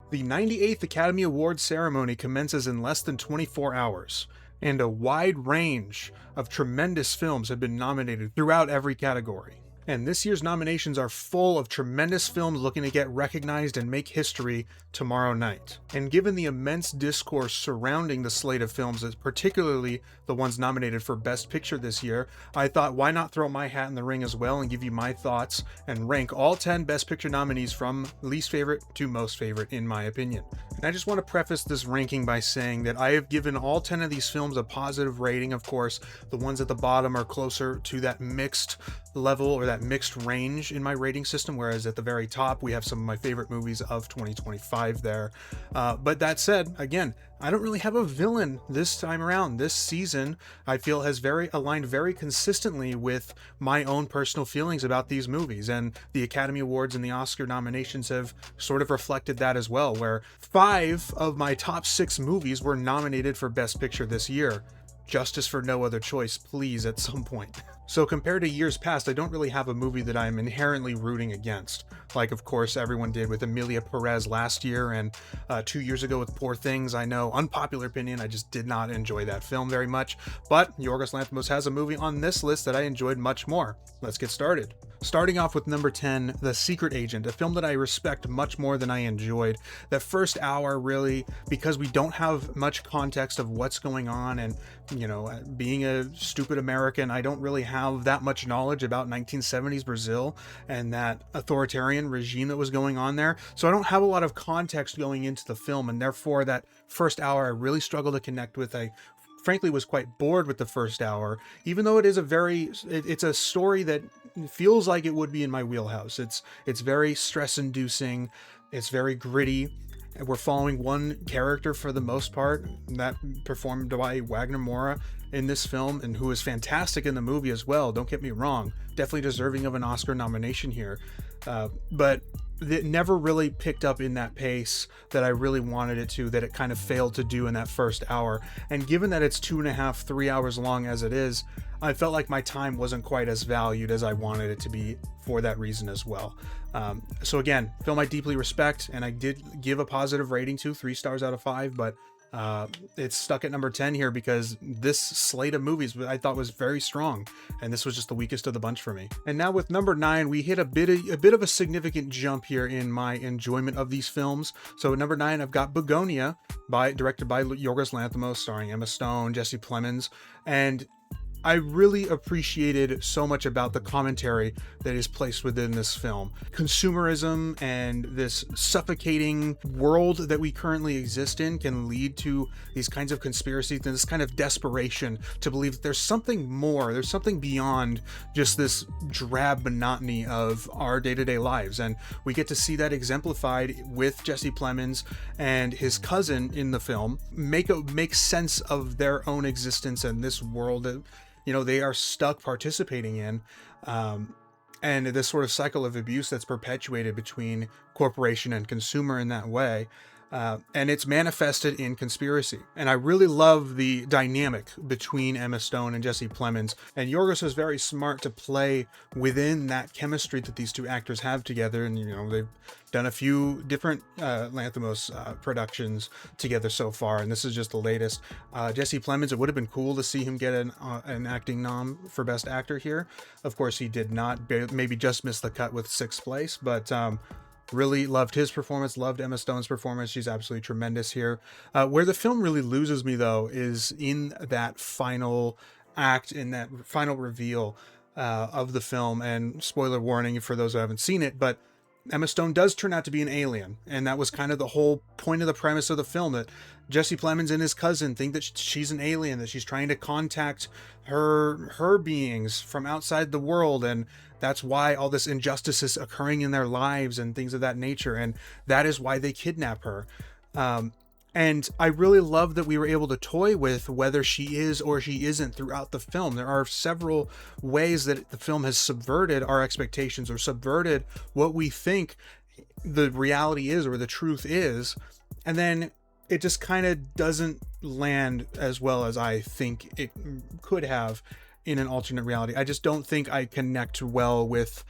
The 98th Academy Awards ceremony commences in less than 24 hours, and a wide range of tremendous films have been nominated throughout every category. And this year's nominations are full of tremendous films looking to get recognized and make history tomorrow night. And given the immense discourse surrounding the slate of films, particularly the ones nominated for Best Picture this year, I thought why not throw my hat in the ring as well and give you my thoughts and rank all 10 Best Picture nominees from least favorite to most favorite in my opinion. And I just want to preface this ranking by saying that I have given all 10 of these films a positive rating. Of course, the ones at the bottom are closer to that mixed level or that mixed range in my rating system, whereas at the very top we have some of my favorite movies of 2025 there. But that said, again, I don't really have a villain this time around. This season I feel has aligned very consistently with my own personal feelings about these movies, and the Academy Awards and the Oscar nominations have sort of reflected that as well, where 5 of my top 6 movies were nominated for Best Picture this year. Justice for no other choice, please, at some point. So compared to years past, I don't really have a movie that I'm inherently rooting against. Like, of course, everyone did with Emilia Perez last year, and 2 years ago with Poor Things. I know, unpopular opinion, I just did not enjoy that film very much. But Yorgos Lanthimos has a movie on this list that I enjoyed much more. Let's get started. Starting off with number 10, The Secret Agent, a film that I respect much more than I enjoyed. That first hour, really, because we don't have much context of what's going on, and, you know, being a stupid American, I don't really have that much knowledge about 1970s Brazil and that authoritarian regime that was going on there. So I don't have a lot of context going into the film, and therefore that first hour I really struggled to connect with. I frankly was quite bored with the first hour, even though it is it's a story that feels like it would be in my wheelhouse. It's very stress inducing. It's very gritty. We're following one character for the most part, that performed by Wagner Moura in this film, and who is fantastic in the movie as well. Don't get me wrong, definitely deserving of an Oscar nomination here. But it never really picked up in that pace that I really wanted it to, that it kind of failed to do in that first hour. And given that it's 2.5, 3 hours long as it is, I felt like my time wasn't quite as valued as I wanted it to be for that reason as well. So again, film I deeply respect, and I did give a positive rating to 3 stars out of 5, but it's stuck at number 10 here because this slate of movies I thought was very strong, and this was just the weakest of the bunch for me. And now with number 9, we hit a bit of a significant jump here in my enjoyment of these films. So at number 9, I've got Begonia, directed by Yorgos Lanthimos, starring Emma Stone, Jesse Plemons, and I really appreciated so much about the commentary that is placed within this film. Consumerism and this suffocating world that we currently exist in can lead to these kinds of conspiracies and this kind of desperation to believe that there's something more, there's something beyond just this drab monotony of our day-to-day lives. And we get to see that exemplified with Jesse Plemons and his cousin in the film make sense of their own existence and this world that, you know, they are stuck participating in, and this sort of cycle of abuse that's perpetuated between corporation and consumer in that way. And it's manifested in conspiracy. And I really love the dynamic between Emma Stone and Jesse Plemons. And Yorgos was very smart to play within that chemistry that these two actors have together. And, you know, they've done a few different Lanthimos productions together so far, and this is just the latest. Jesse Plemons, it would have been cool to see him get an acting nom for Best Actor here. Of course, he did not, maybe just missed the cut with 6th place, but really loved his performance, loved Emma Stone's performance. She's absolutely tremendous here. Where the film really loses me, though, is in that final act, in that final reveal of the film. And spoiler warning for those who haven't seen it, but Emma Stone does turn out to be an alien. And that was kind of the whole point of the premise of the film, that Jesse Plemons and his cousin think that she's an alien, that she's trying to contact her beings from outside the world, and that's why all this injustice is occurring in their lives and things of that nature, and that is why they kidnap her. And I really love that we were able to toy with whether she is or she isn't throughout the film. There are several ways that the film has subverted our expectations or subverted what we think the reality is or the truth is, and then it just kind of doesn't land as well as I think it could have in an alternate reality. I just don't think I connect well with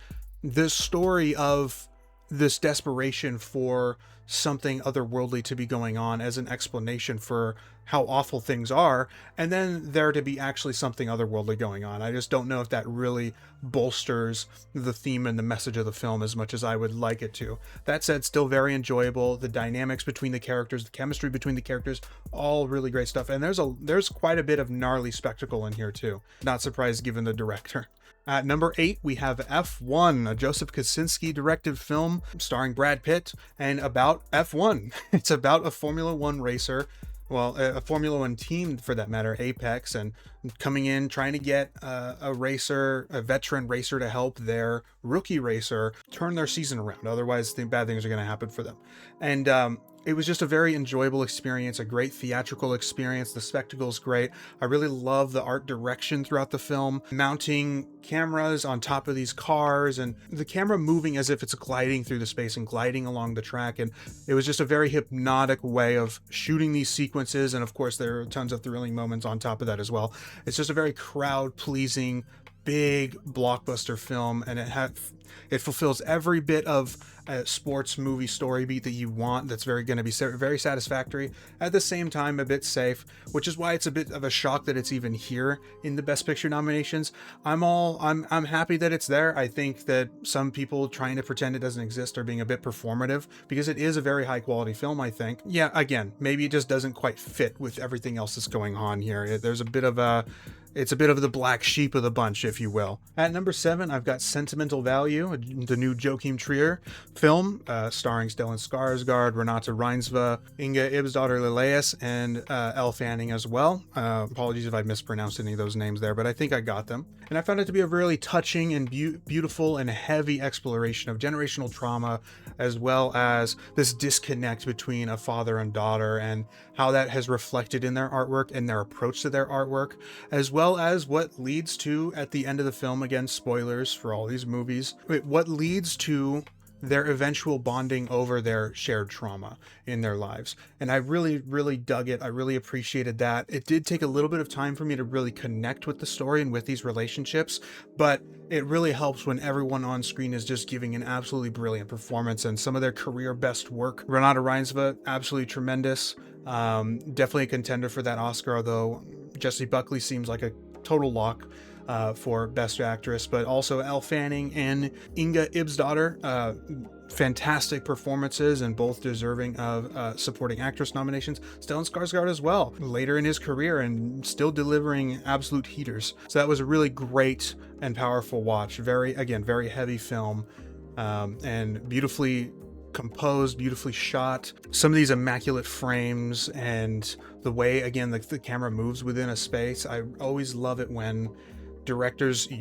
this story of this desperation for something otherworldly to be going on as an explanation for how awful things are, and then there to be actually something otherworldly going on. I just don't know if that really bolsters the theme and the message of the film as much as I would like it to. That said, still very enjoyable. The dynamics between the characters, the chemistry between the characters, all really great stuff. And there's quite a bit of gnarly spectacle in here too. Not surprised given the director. At number 8, we have F1, a Joseph Kosinski directed film starring Brad Pitt and about F1. It's about a Formula One racer, well, a Formula One team for that matter, Apex, and coming in trying to get a veteran racer to help their rookie racer turn their season around. Otherwise, bad things are going to happen for them. And it was just a very enjoyable experience, a great theatrical experience. The spectacle's great. I really love the art direction throughout the film, mounting cameras on top of these cars and the camera moving as if it's gliding through the space and gliding along the track. And it was just a very hypnotic way of shooting these sequences. And of course, there are tons of thrilling moments on top of that as well. It's just a very crowd-pleasing, big blockbuster film, and it fulfills every bit of a sports movie story beat that you want. That's going to be very satisfactory, at the same time a bit safe, which is why it's a bit of a shock that it's even here in the Best Picture nominations. I'm happy that it's there. I think that some people trying to pretend it doesn't exist are being a bit performative, because it is a very high quality film, I think. Yeah, again, maybe it just doesn't quite fit with everything else that's going on here. It's a bit of the black sheep of the bunch, if you will. At number 7, I've got Sentimental Value, the new Joachim Trier film, starring Stellan Skarsgård, Renate Reinsve, Inga Ibsdottir Liljeus, and Elle Fanning as well. Apologies if I mispronounced any of those names there, but I think I got them. And I found it to be a really touching and beautiful and heavy exploration of generational trauma, as well as this disconnect between a father and daughter, and how that has reflected in their artwork and their approach to their artwork, as well as what leads to, at the end of the film, again, spoilers for all these movies, what leads to their eventual bonding over their shared trauma in their lives. And I really, really dug it. I really appreciated that. It did take a little bit of time for me to really connect with the story and with these relationships, but it really helps when everyone on screen is just giving an absolutely brilliant performance and some of their career best work. Renate Reinsve, absolutely tremendous. Definitely a contender for that Oscar, although Jessie Buckley seems like a total lock for Best Actress, but also Elle Fanning and Inga Ibsdottir, fantastic performances and both deserving of supporting actress nominations. Stellan Skarsgård as well, later in his career and still delivering absolute heaters. So that was a really great and powerful watch. Very heavy film, and beautifully composed, beautifully shot. Some of these immaculate frames and the way, again, the camera moves within a space. I always love it when directors and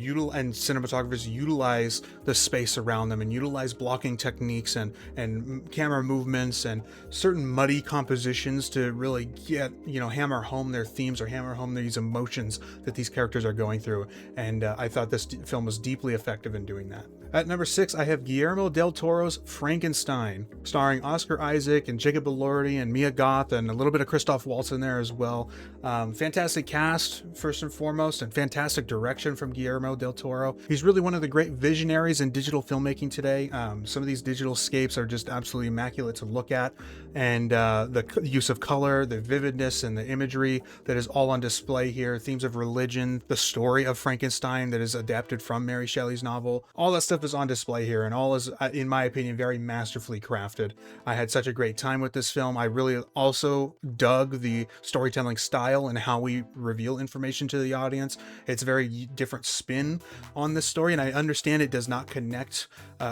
cinematographers utilize the space around them and utilize blocking techniques and camera movements and certain muddy compositions to really get, hammer home their themes or hammer home these emotions that these characters are going through. And I thought this film was deeply effective in doing that. At number 6, I have Guillermo del Toro's Frankenstein, starring Oscar Isaac and Jacob Elordi and Mia Goth and a little bit of Christoph Waltz in there as well. Fantastic cast, first and foremost, and fantastic direction from Guillermo del Toro. He's really one of the great visionaries in digital filmmaking today. Some of these digital scapes are just absolutely immaculate to look at, and the use of color, the vividness, and the imagery that is all on display here. Themes of religion, the story of Frankenstein that is adapted from Mary Shelley's novel. All that stuff is on display here, and all is, in my opinion, very masterfully crafted. I had such a great time with this film. I really also dug the storytelling style and how we reveal information to the audience. It's a very different spin on this story, and I understand it does not connect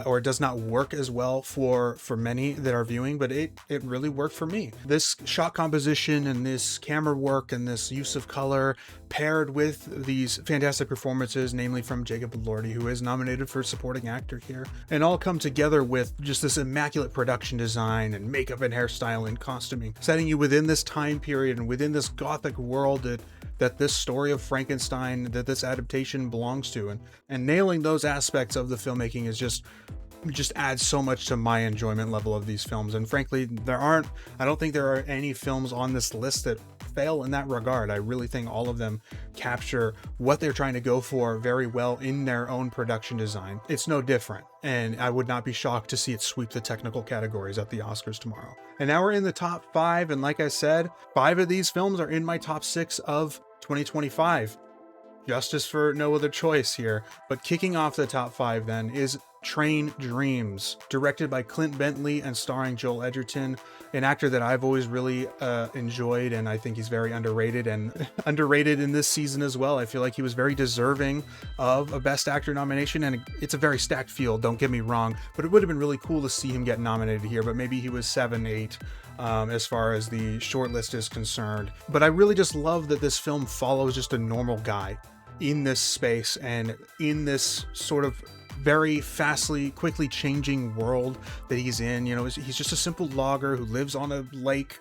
or it does not work as well for many that are viewing, but it really worked for me. This shot composition and this camera work and this use of color paired with these fantastic performances, namely from Jacob Elordi, who is nominated for supporting actor here, and all come together with just this immaculate production design and makeup and hairstyle and costuming, setting you within this time period and within this gothic world that this story of Frankenstein, that this adaptation belongs to, and nailing those aspects of the filmmaking is just adds so much to my enjoyment level of these films. And frankly, I don't think there are any films on this list that fail in that regard. I really think all of them capture what they're trying to go for very well in their own production design. It's no different, and I would not be shocked to see it sweep the technical categories at the Oscars tomorrow. And now we're in the top 5, and like I said, 5 of these films are in my top 6 of 2025. Justice for no other choice here. But kicking off the top 5 then is Train Dreams, directed by Clint Bentley and starring Joel Edgerton, an actor that I've always really enjoyed, and I think he's very underrated, and underrated in this season as well. I feel like he was very deserving of a Best Actor nomination, and it's a very stacked field, don't get me wrong, but it would have been really cool to see him get nominated here, but maybe he was 7, 8 as far as the shortlist is concerned. But I really just love that this film follows just a normal guy in this space and in this sort of very quickly changing world that he's in. You know, he's just a simple logger who lives on a lake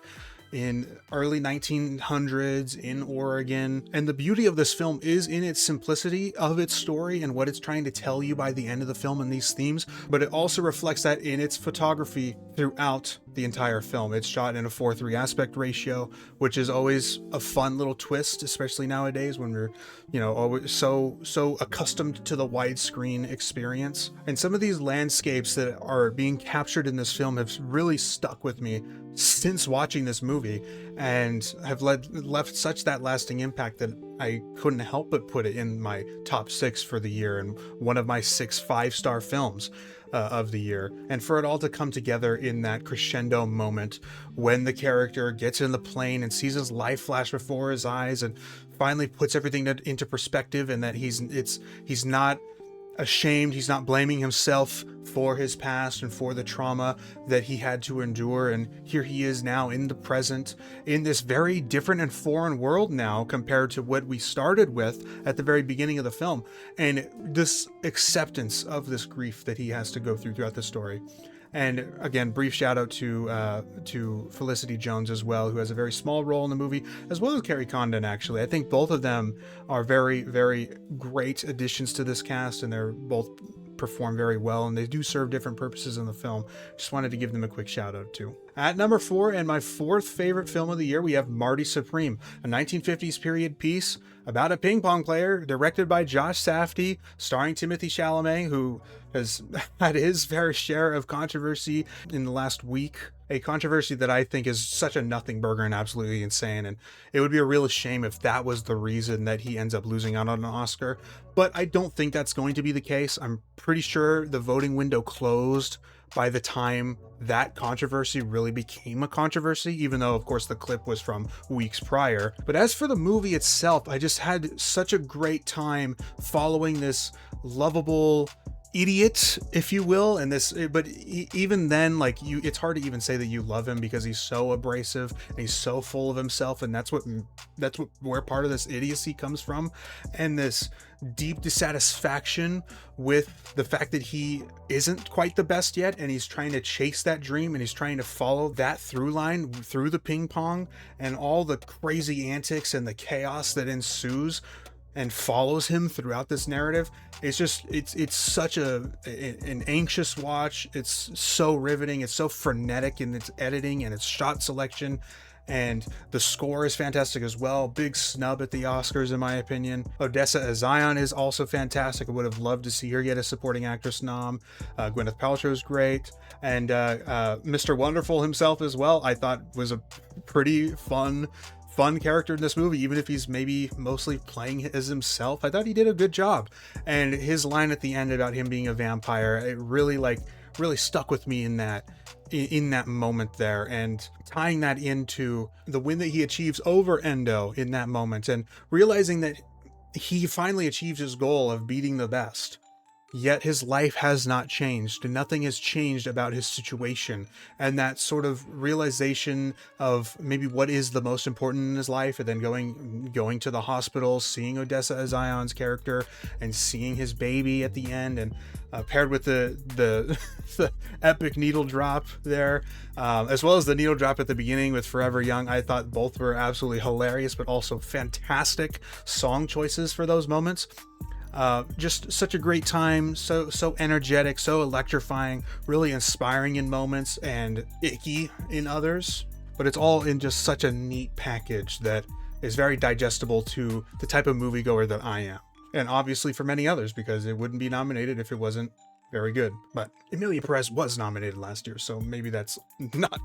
in early 1900s in Oregon. And the beauty of this film is in its simplicity of its story and what it's trying to tell you by the end of the film and these themes, but it also reflects that in its photography throughout the entire film. It's shot in a 4:3 aspect ratio, which is always a fun little twist, especially nowadays when we're, you know, always so accustomed to the widescreen experience. And some of these landscapes that are being captured in this film have really stuck with me since watching this movie, and have left such that lasting impact that I couldn't help but put it in my top 6 for the year, and one of my 6 5-star films of the year. And for it all to come together in that crescendo moment when the character gets in the plane and sees his life flash before his eyes and finally puts everything into perspective, and that he's not ashamed, he's not blaming himself for his past and for the trauma that he had to endure, and here he is now in the present in this very different and foreign world now compared to what we started with at the very beginning of the film, and this acceptance of this grief that he has to go through throughout the story. And again, brief shout out to Felicity Jones as well, who has a very small role in the movie, as well as Carrie Condon, actually. I think both of them are very, very great additions to this cast, and they're both perform very well, and they do serve different purposes in the film. Just wanted to give them a quick shout out too. At number 4, and my 4th favorite film of the year, we have Marty Supreme, a 1950s period piece about a ping pong player, directed by Josh Safdie, starring Timothée Chalamet, who has had his fair share of controversy in the last week. A controversy that I think is such a nothing burger and absolutely insane, and it would be a real shame if that was the reason that he ends up losing out on an Oscar. But I don't think that's going to be the case. I'm pretty sure the voting window closed by the time that controversy really became a controversy, even though of course the clip was from weeks prior. But as for the movie itself, I just had such a great time following this lovable idiot, if you will, and this, but even then, like, it's hard to even say that you love him because he's so abrasive and he's so full of himself, and that's where part of this idiocy comes from, and this deep dissatisfaction with the fact that he isn't quite the best yet, and he's trying to chase that dream, and he's trying to follow that through line through the ping pong and all the crazy antics and the chaos that ensues and follows him throughout this narrative. It's just, it's such an anxious watch. It's so riveting. It's so frenetic in its editing and its shot selection, and the score is fantastic as well. Big snub at the Oscars, in my opinion. Odessa Azion is also fantastic. I would have loved to see her get a supporting actress nom. Gwyneth Paltrow is great, and Mr. Wonderful himself as well, I thought was a pretty fun character in this movie, even if he's maybe mostly playing as himself. I thought he did a good job, and his line at the end about him being a vampire, it really stuck with me in that moment there, and tying that into the win that he achieves over Endo in that moment, and realizing that he finally achieves his goal of beating the best. Yet his life has not changed, and nothing has changed about his situation. And that sort of realization of maybe what is the most important in his life, and then going to the hospital, seeing Odessa Azion's character, and seeing his baby at the end, and paired with the the epic needle drop there, as well as the needle drop at the beginning with Forever Young. I thought both were absolutely hilarious, but also fantastic song choices for those moments. Just such a great time, so energetic, so electrifying, really inspiring in moments and icky in others. but it's all in just such a neat package that is very digestible to the type of moviegoer that I am. And obviously for many others, because it wouldn't be nominated if it wasn't very good. But Emilia Perez was nominated last year, so maybe that's not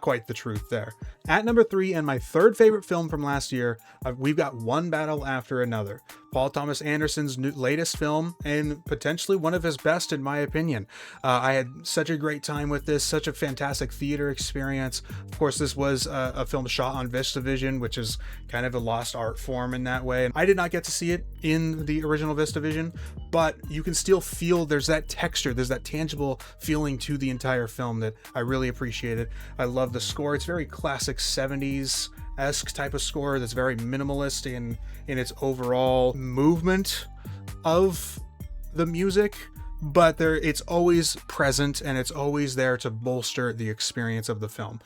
quite the truth there. At number 3, and my third favorite film from last year, we've got One Battle After Another. Paul Thomas Anderson's latest film, and potentially one of his best in my opinion. I had such a great time with this, such a fantastic theater experience. Of course, this was a film shot on VistaVision, which is kind of a lost art form in that way. And I did not get to see it in the original VistaVision, but you can still feel there's that texture, there's that tangible feeling to the entire film that I really appreciated. I love the score. It's very classic 70s-esque type of score that's very minimalist in its overall movement of the music, but it's always present and it's always there to bolster the experience of the film.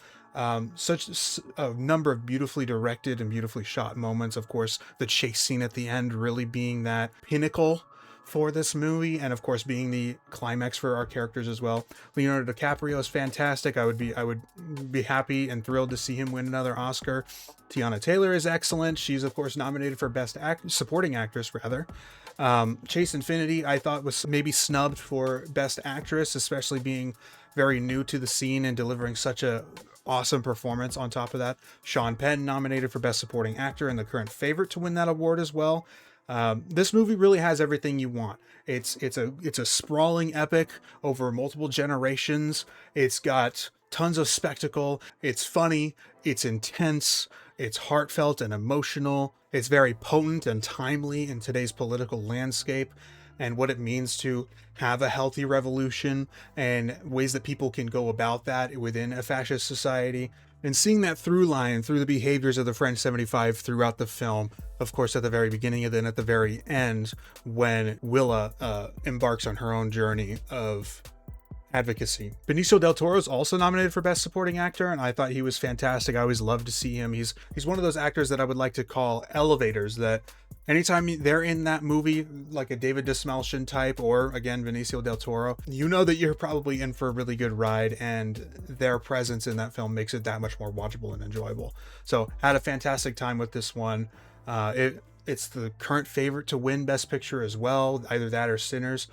Such a number of beautifully directed and beautifully shot moments. Of course, the chase scene at the end really being that pinnacle for this movie, and of course being the climax for our characters as well. Leonardo DiCaprio is fantastic. I would be happy and thrilled to see him win another Oscar. Tiana Taylor is excellent. She's of course nominated for Best Supporting Actress rather. Chase Infinity I thought was maybe snubbed for Best Actress, especially being very new to the scene and delivering such a awesome performance on top of that. Sean Penn nominated for Best Supporting Actor and the current favorite to win that award as well. This movie really has everything you want. It's a sprawling epic over multiple generations. It's got tons of spectacle. It's funny. It's intense. It's heartfelt and emotional. It's very potent and timely in today's political landscape and what it means to have a healthy revolution and ways that people can go about that within a fascist society. And seeing that through line through the behaviors of the French 75 throughout the film, of course, at the very beginning and then at the very end, when Willa embarks on her own journey of advocacy. Benicio del Toro is also nominated for Best Supporting Actor, and I thought he was fantastic. I always love to see him. He's one of those actors that I would like to call elevators, that anytime they're in that movie, like a David Dismalchian type, or again, Benicio del Toro, you know that you're probably in for a really good ride, and their presence in that film makes it that much more watchable and enjoyable. So had a fantastic time with this one. It's the current favorite to win Best Picture as well, either that or Sinners.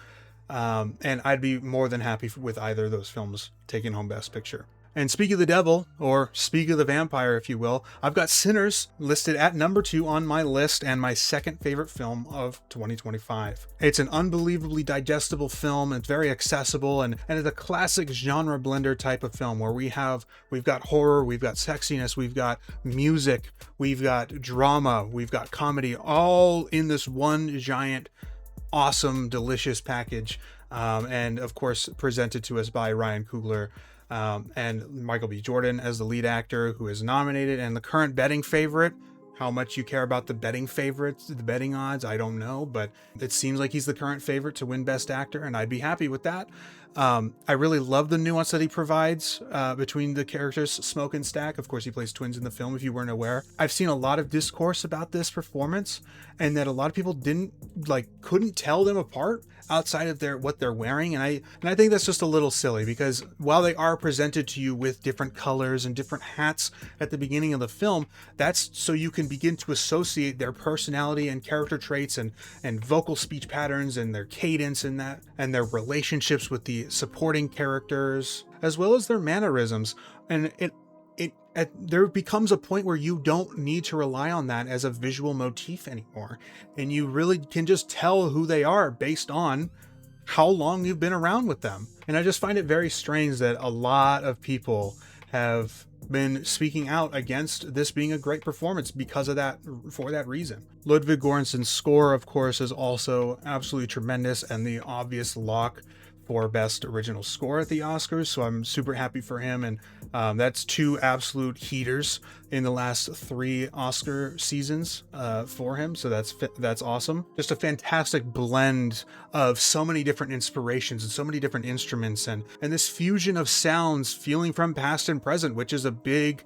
And I'd be more than happy with either of those films taking home Best Picture. And speak of the devil, or speak of the vampire, if you will, I've got Sinners listed at number 2 on my list and my second favorite film of 2025. It's an unbelievably digestible film. It's very accessible and it's a classic genre blender type of film where we've got horror, we've got sexiness, we've got music, we've got drama, we've got comedy, all in this one giant, awesome, delicious package. And of course, presented to us by Ryan Coogler. And Michael B. Jordan as the lead actor, who is nominated, and the current betting favorite. How much you care about the betting favorites, the betting odds, I don't know, but it seems like he's the current favorite to win Best Actor, and I'd be happy with that. I really love the nuance that he provides between the characters Smoke and Stack. Of course, he plays twins in the film, if you weren't aware. I've seen a lot of discourse about this performance, and that a lot of people couldn't tell them apart outside of what they're wearing, and I think that's just a little silly, because while they are presented to you with different colors and different hats at the beginning of the film, that's so you can begin to associate their personality and character traits and vocal speech patterns and their cadence and that, and their relationships with the supporting characters, as well as their mannerisms. And there becomes a point where you don't need to rely on that as a visual motif anymore, and you really can just tell who they are based on how long you've been around with them. And I just find it very strange that a lot of people have been speaking out against this being a great performance because of that, for that reason. Ludwig Göransson's score, of course, is also absolutely tremendous and the obvious lock for Best Original Score at the Oscars, so I'm super happy for him. And that's 2 absolute heaters in the last 3 Oscar seasons for him, so that's awesome. Just a fantastic blend of so many different inspirations and so many different instruments, and this fusion of sounds feeling from past and present, which is a big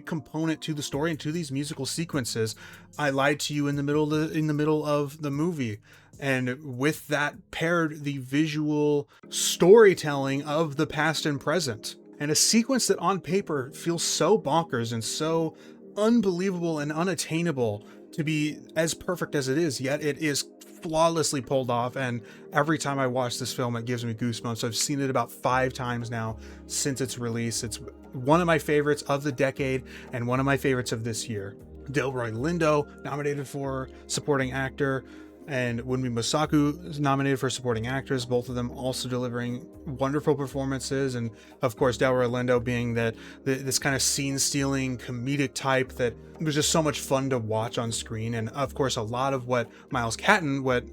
component to the story and to these musical sequences. I Lied to You in the middle of the movie. And with that paired the visual storytelling of the past and present. And a sequence that on paper feels so bonkers and so unbelievable and unattainable to be as perfect as it is, yet it is flawlessly pulled off. And every time I watch this film, it gives me goosebumps. I've seen it about 5 times now since its release. It's one of my favorites of the decade and one of my favorites of this year. Delroy Lindo nominated for supporting actor, and Wunmi Mosaku is nominated for supporting actress, both of them also delivering wonderful performances. And of course, Delroy Lindo being this kind of scene-stealing comedic type that was just so much fun to watch on screen. And of course, a lot of what Miles Catton, what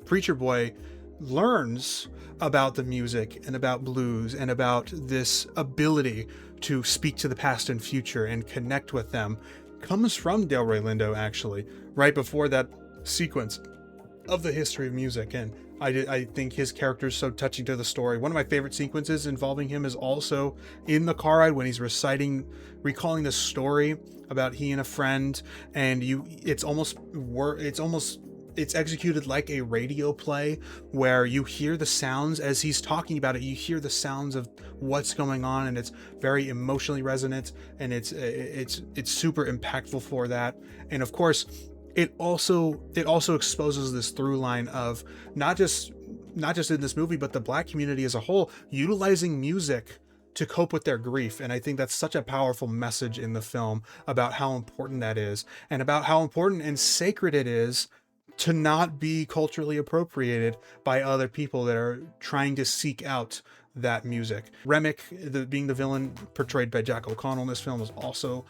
Preacher Boy learns about the music and about blues and about this ability to speak to the past and future and connect with them comes from Delroy Lindo, actually, right before that sequence of the history of music. And I think his character is so touching to the story. One of my favorite sequences involving him is also in the car ride when he's recalling the story about he and a friend, and it's executed like a radio play where you hear the sounds as he's talking about it. You hear the sounds of what's going on, and it's very emotionally resonant, and it's super impactful for that. And of course, it also exposes this through line of not just in this movie, but the Black community as a whole utilizing music to cope with their grief. And I think that's such a powerful message in the film about how important that is, and about how important and sacred it is to not be culturally appropriated by other people that are trying to seek out that music. Remick, being the villain portrayed by Jack O'Connell in this film, is also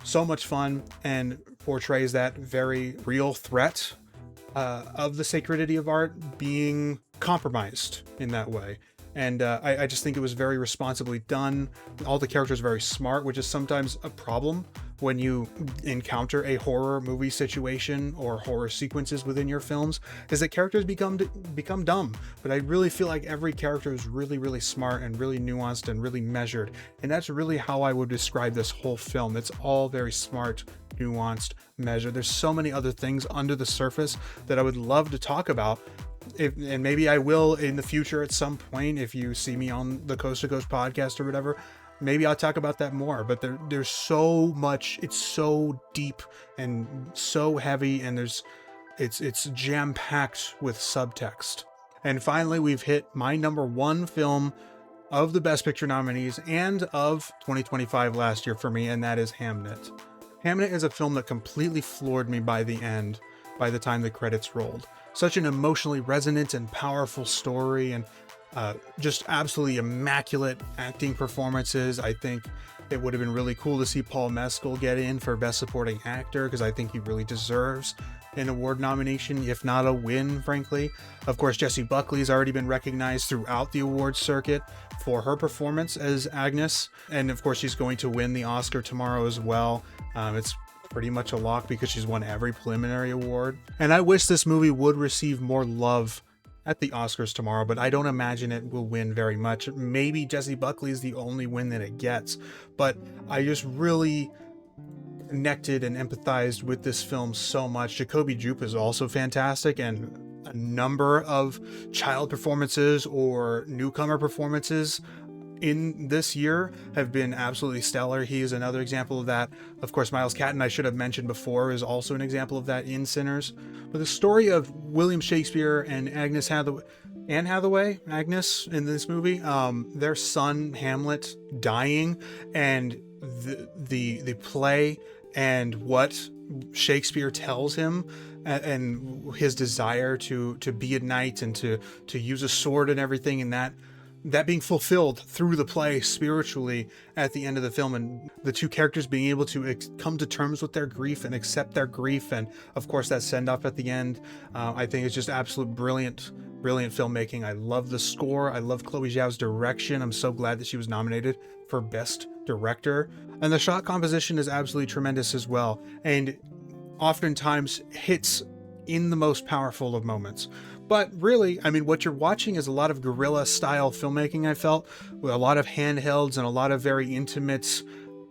so much fun and portrays that very real threat of the sacredity of art being compromised in that way. And I just think it was very responsibly done. All the characters are very smart, which is sometimes a problem when you encounter a horror movie situation or horror sequences within your films, is that characters become dumb. But I really feel like every character is really, really smart and really nuanced and really measured. And that's really how I would describe this whole film. It's all very smart, nuanced, measured. There's so many other things under the surface that I would love to talk about. And maybe I will in the future at some point, if you see me on the Coast to Coast podcast or whatever, maybe I'll talk about that more. But there's so much, it's so deep and so heavy, and it's jam-packed with subtext. And finally, we've hit my number 1 film of the Best Picture nominees and of 2025 last year for me, and that is Hamnet. Hamnet is a film that completely floored me by the time the credits rolled. Such an emotionally resonant and powerful story, and just absolutely immaculate acting performances. I think it would have been really cool to see Paul Mescal get in for Best Supporting Actor, because I think he really deserves an award nomination, if not a win, frankly. Of course, Jessie Buckley has already been recognized throughout the awards circuit for her performance as Agnes, and of course she's going to win the Oscar tomorrow as well. It's pretty much a lock because she's won every preliminary award. And I wish this movie would receive more love at the Oscars tomorrow, but I don't imagine it will win very much. Maybe Jessie Buckley is the only win that it gets, but I just really connected and empathized with this film so much. Jacoby Jupe is also fantastic, and a number of child performances or newcomer performances in this year have been absolutely stellar. He is another example of that. Of course, Miles Catton, I should have mentioned before, is also an example of that in Sinners. But the story of William Shakespeare and Anne Hathaway, Agnes, in this movie, their son Hamlet dying, and the play and what Shakespeare tells him, and his desire to be a knight and to use a sword and everything, and that being fulfilled through the play spiritually at the end of the film, and the two characters being able to come to terms with their grief and accept their grief, and of course that send-off at the end. I think it's just absolute brilliant filmmaking. I love the score. I love Chloe Zhao's direction. I'm so glad that she was nominated for Best Director. And the shot composition is absolutely tremendous as well, and oftentimes hits in the most powerful of moments. But really, I mean, what you're watching is a lot of guerrilla style filmmaking, I felt, with a lot of handhelds and a lot of very intimate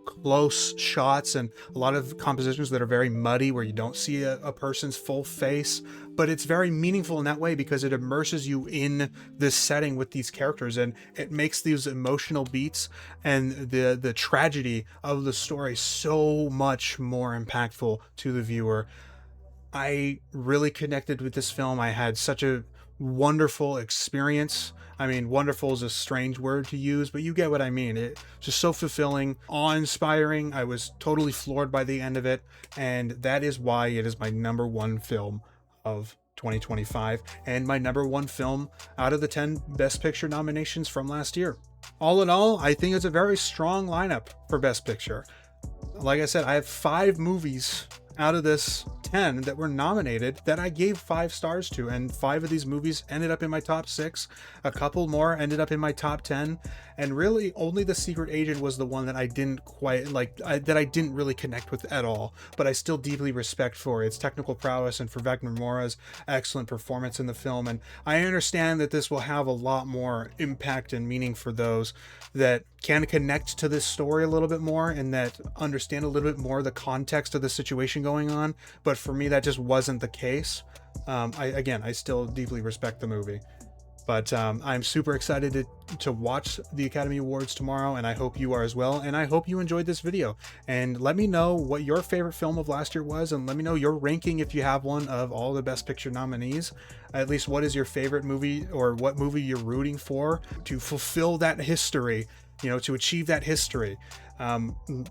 close shots and a lot of compositions that are very muddy where you don't see a person's full face, but it's very meaningful in that way because it immerses you in this setting with these characters, and it makes these emotional beats and the tragedy of the story so much more impactful to the viewer. I really connected with this film. I had such a wonderful experience. I mean, wonderful is a strange word to use, but you get what I mean. It was just so fulfilling, awe-inspiring. I was totally floored by the end of it, and that is why it is my number one film of 2025 and my number one film out of the 10 Best Picture nominations from last year. All in all, I think it's a very strong lineup for Best Picture. Like I said, I have 5 movies out of this 10 that were nominated that I gave 5 stars to, and 5 of these movies ended up in my top 6. A couple more ended up in my top 10, and really only The Secret Agent was the one that I didn't quite like, that I didn't really connect with at all, but I still deeply respect for its technical prowess and for Wagner Moura's excellent performance in the film. And I understand that this will have a lot more impact and meaning for those that can connect to this story a little bit more and that understand a little bit more the context of the situation going on. But for me, that just wasn't the case. I still deeply respect the movie, but I'm super excited to watch the Academy Awards tomorrow, and I hope you are as well. And I hope you enjoyed this video, and let me know what your favorite film of last year was, and let me know your ranking if you have one of all the Best Picture nominees. At least what is your favorite movie, or what movie you're rooting for to fulfill that history, to achieve that history.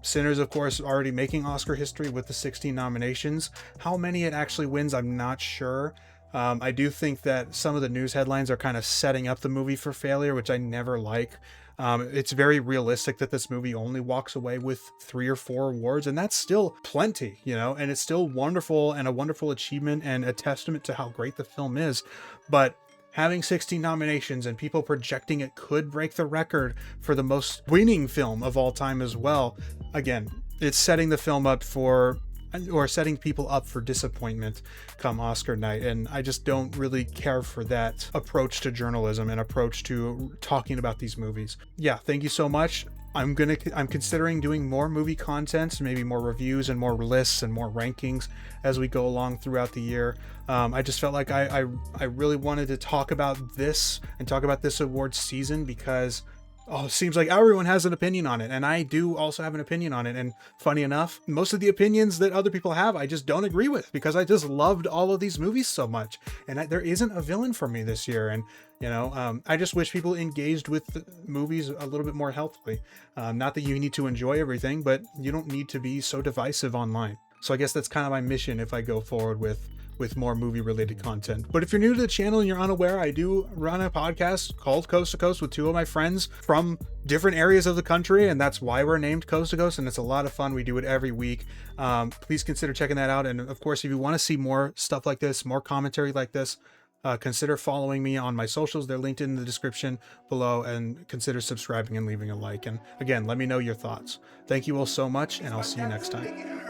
Sinners, of course, already making Oscar history with the 16 nominations. How many it actually wins, I'm not sure. I do think that some of the news headlines are kind of setting up the movie for failure, which I never like. It's very realistic that this movie only walks away with 3 or 4 awards, and that's still plenty, and it's still wonderful and a wonderful achievement and a testament to how great the film is. But having 16 nominations and people projecting it could break the record for the most winning film of all time as well. Again, it's setting the film up setting people up for disappointment come Oscar night, and I just don't really care for that approach to journalism and approach to talking about these movies. Yeah, thank you so much. I'm considering doing more movie content, maybe more reviews and more lists and more rankings as we go along throughout the year. I just felt like I really wanted to talk about this and talk about this awards season because it seems like everyone has an opinion on it, and I do also have an opinion on it. And funny enough, most of the opinions that other people have, I just don't agree with because I just loved all of these movies so much, and there isn't a villain for me this year. And I just wish people engaged with the movies a little bit more healthily. Not that you need to enjoy everything, but you don't need to be so divisive online. So I guess that's kind of my mission if I go forward with more movie related content. But if you're new to the channel and you're unaware, I do run a podcast called Coast to Coast with 2 of my friends from different areas of the country, and that's why we're named Coast to Coast, and it's a lot of fun. We do it every week. Please consider checking that out. And of course, if you want to see more stuff like this, more commentary like this, consider following me on my socials. They're linked in the description below, and consider subscribing and leaving a like. And again, let me know your thoughts. Thank you all so much, and I'll see you next time.